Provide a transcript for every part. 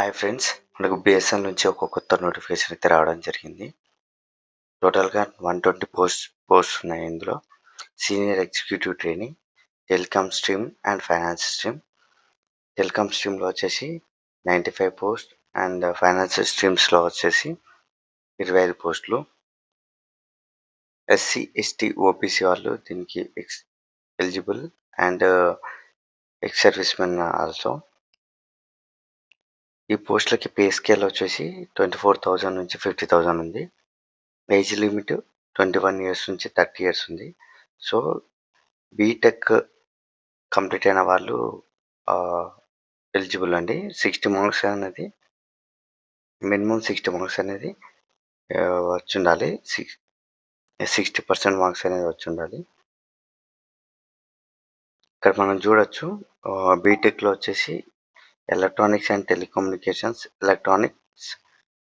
Hi friends, మనకు BSNL నుంచి ఒక కొత్త నోటిఫికేషన్ అయితే రావడం జరిగింది. టోటల్‌గా 120 పోస్ట్స్ ఉన్నాయి ఇందులో. Senior executive trainee, telecom stream and finance stream. Telecom స్ట్రీమ్‌లో వచ్చేసి 95 పోస్ట్ అండ్ ఫైనాన్స్ స్ట్రీమ్స్‌లో వచ్చేసి 25 పోస్టులు. ఎస్సీ, ఎస్టీ, ఓబీసీ వాళ్ళు దీనికి eligible and ex service men also. ఈ పోస్టులకి పే స్కేల్ వచ్చేసి 24,000 నుంచి 50,000 ఉంది. ఏజ్ లిమిట్ 21 ఇయర్స్ నుంచి 30 ఇయర్స్ ఉంది. సో, బీటెక్ కంప్లీట్ అయిన వాళ్ళు ఎలిజిబుల్ అండి. 60 మార్క్స్ అనేది మినిమమ్ 60 మార్క్స్ అనేది వచ్చుండాలి. 60% మార్క్స్ అనేది వచ్చుండాలి. ఇక్కడ మనం చూడొచ్చు బీటెక్‌లో వచ్చేసి electronics and telecommunications, electronics,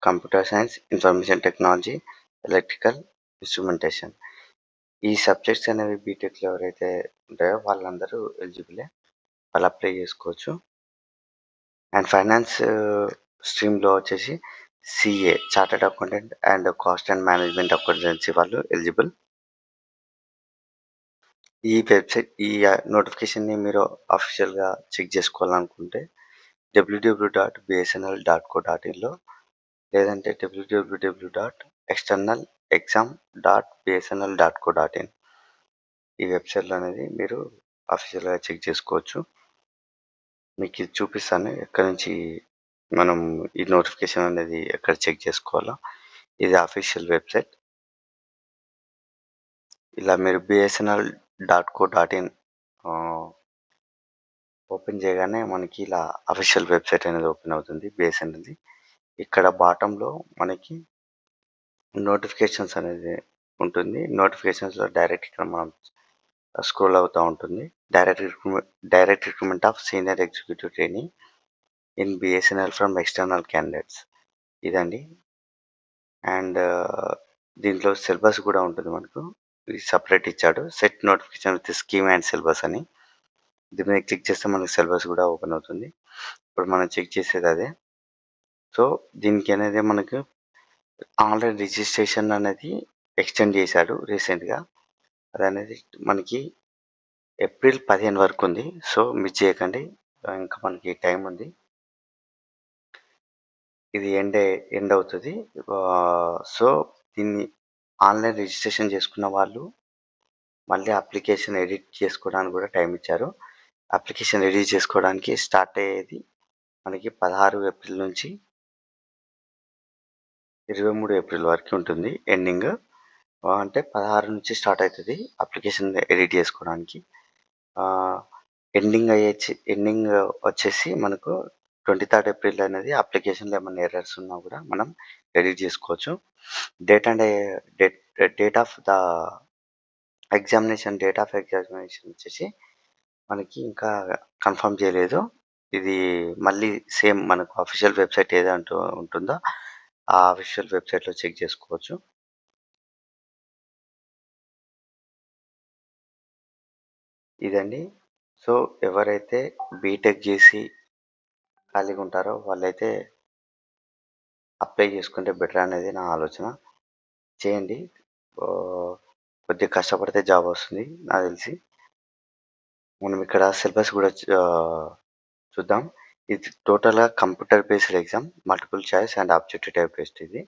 computer science, information technology, electrical instrumentation. ఈ సబ్జెక్ట్స్ అనేవి బీటెక్‌లో ఎవరైతే ఉంటాయో వాళ్ళందరూ ఎలిజిబులే. వాళ్ళు అప్లై చేసుకోవచ్చు. అండ్ ఫైనాన్స్ స్ట్రీమ్‌లో వచ్చేసి CA, chartered accountant and cost and management accountancy వాళ్ళు ఎలిజిబుల్. ఈ నోటిఫికేషన్‌ని మీరు అఫీషియల్‌గా చెక్ చేసుకోవాలనుకుంటే www.bsnl.co.inలో లేదంటే www.externalexam.bsnl.co.in ఈ వెబ్‌సైట్‌లో అనేది మీరు అఫీషియల్‌గా చెక్ చేసుకోవచ్చు. మీకు ఇది చూపిస్తాను ఎక్కడి నుంచి మనం ఈ నోటిఫికేషన్ అనేది ఎక్కడ చెక్ చేసుకోవాలో. ఇది అఫీషియల్ వెబ్‌సైట్. ఇలా మీరు bsnl.co.in ఓపెన్ చేయగానే మనకి ఇలా అఫీషియల్ వెబ్‌సైట్ అనేది ఓపెన్ అవుతుంది బిఎస్ఎన్ఎల్‌ది. ఇక్కడ బాటంలో మనకి నోటిఫికేషన్స్ అనేది ఉంటుంది. నోటిఫికేషన్స్‌లో డైరెక్ట్ ఇక్కడ మనం స్క్రోల్ అవుతా ఉంటుంది. Direct recruitment of senior executive trainee in BSNL from external candidates ఇదండి. అండ్ దీంట్లో సిలబస్ కూడా ఉంటుంది మనకు. ఇది సెపరేట్ ఇచ్చాడు. CET notification with scheme and syllabus అని. దీని మీద క్లిక్ చేస్తే మనకు సిలబస్ కూడా ఓపెన్ అవుతుంది. ఇప్పుడు మనం చెక్ చేసేది అదే. సో, దీనికి అనేది మనకు ఆన్లైన్ రిజిస్ట్రేషన్ అనేది ఎక్స్టెండ్ చేశాడు రీసెంట్‌గా. అదనేది మనకి ఏప్రిల్ 15 వరకు ఉంది. సో, మిస్ చేయకండి. ఇంకా మనకి టైం ఉంది. ఇది ఎండ్ అవుతది. సో, దీన్ని ఆన్లైన్ రిజిస్ట్రేషన్ చేసుకున్న వాళ్ళు మళ్ళీ అప్లికేషన్ ఎడిట్ చేసుకోవడానికి కూడా టైం ఇచ్చారు. అప్లికేషన్ ఎడిట్ చేసుకోవడానికి స్టార్ట్ అయ్యేది మనకి 16 ఏప్రిల్ నుంచి 23 ఏప్రిల్ వరకు ఉంటుంది ఎండింగ్. అంటే 16 నుంచి స్టార్ట్ అవుతది అప్లికేషన్ ఎడిట్ చేసుకోవడానికి. ఎండింగ్ వచ్చేసి మనకు 23 ఏప్రిల్ అనేది అప్లికేషన్‌లో ఏమన్నా ఎర్రర్స్ ఉన్నా కూడా మనం ఎడిట్ చేసుకోవచ్చు. డేట్ ఆఫ్ ఎగ్జామినేషన్ వచ్చేసి మనకి ఇంకా కన్ఫర్మ్ చేయలేదు. ఇది మళ్ళీ సేమ్ మనకు అఫీషియల్ వెబ్‌సైట్ ఏదంటూ ఉంటుందో ఆ అఫీషియల్ వెబ్‌సైట్‌లో చెక్ చేసుకోవచ్చు. ఇదండి. సో, ఎవరైతే బీటెక్ చేసి ఖాళీగా ఉంటారో వాళ్ళైతే అప్లై చేసుకుంటే బెటర్ అనేది నా ఆలోచన. చేయండి. కొద్దిగా కష్టపడితే జాబ్ వస్తుంది నాకు తెలిసి. మనం ఇక్కడ సిలబస్ కూడా చూద్దాం. ఇది టోటల్‌గా computer based exam. Multiple choice and objective type test ఇది.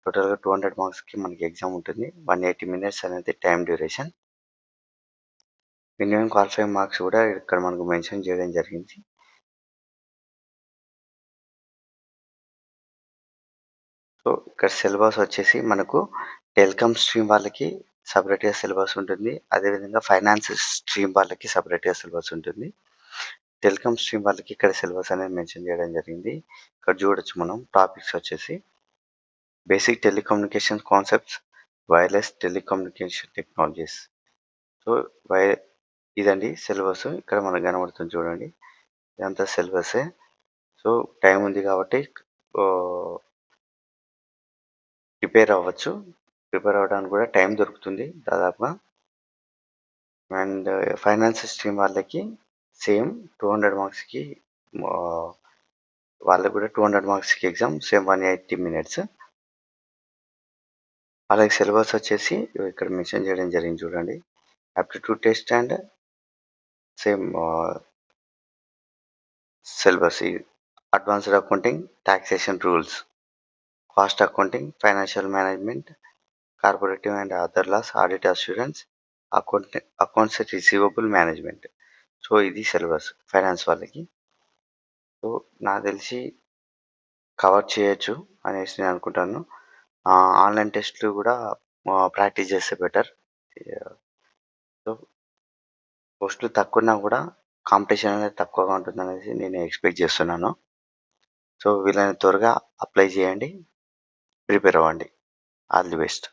టోటల్‌గా 200 మార్క్స్‌కి మనకి ఎగ్జామ్ ఉంటుంది. 180 మినిట్స్ అనేది time duration. Minimum qualifying marks కూడా ఇక్కడ మనకు మెన్షన్ చేయడం జరిగింది. సో, ఇక్కడ సిలబస్ వచ్చేసి మనకు టెలికామ్ స్ట్రీమ్ వాళ్ళకి సెపరేట్‌గా సిలబస్ ఉంటుంది. అదేవిధంగా ఫైనాన్స్ స్ట్రీమ్ వాళ్ళకి సెపరేట్‌గా సిలబస్ ఉంటుంది. టెలికామ్ స్ట్రీమ్ వాళ్ళకి ఇక్కడ సిలబస్ అనేది మెన్షన్ చేయడం జరిగింది. ఇక్కడ చూడొచ్చు మనం టాపిక్స్ వచ్చేసి basic telecommunication concepts, wireless telecommunication technologies. So, ఇదండి సిలబస్. ఇక్కడ మనకు కనబడుతుంది చూడండి. ఇదంతా సిలబసే. సో, టైం ఉంది కాబట్టి ప్రిపేర్ అవ్వచ్చు. ప్రిపేర్ అవ్వడానికి కూడా టైం దొరుకుతుంది దాదాపుగా. అండ్ ఫైనాన్స్ స్ట్రీమ్ వాళ్ళకి సేమ్ 200 మార్క్స్‌కి వాళ్ళకి కూడా 200 మార్క్స్కి ఎగ్జామ్, సేమ్ 180 మినిట్స్. అలాగే సిలబస్ వచ్చేసి ఇక్కడ మెన్షన్ చేయడం జరిగింది చూడండి. Aptitude test and same syllabus advanced accounting, taxation rules, cost accounting, financial management, cooperative and other loss, audit assurance, accounts receivable management. So ఇది సిలబస్ ఫైనాన్స్ వాళ్ళకి. సో నాకు తెలిసి కవర్ చేయొచ్చు అనేసి నేను అనుకుంటాను. ఆన్లైన్ టెస్ట్లు కూడా ప్రాక్టీస్ చేస్తే బెటర్. సో పోస్టులు తక్కువన్నా కూడా కాంపిటీషన్ అనేది తక్కువగా ఉంటుందనేసి నేను ఎక్స్పెక్ట్ చేస్తున్నాను. సో వీలైనంత త్వరగా అప్లై చేయండి, ప్రిపేర్ అవ్వండి. All the best.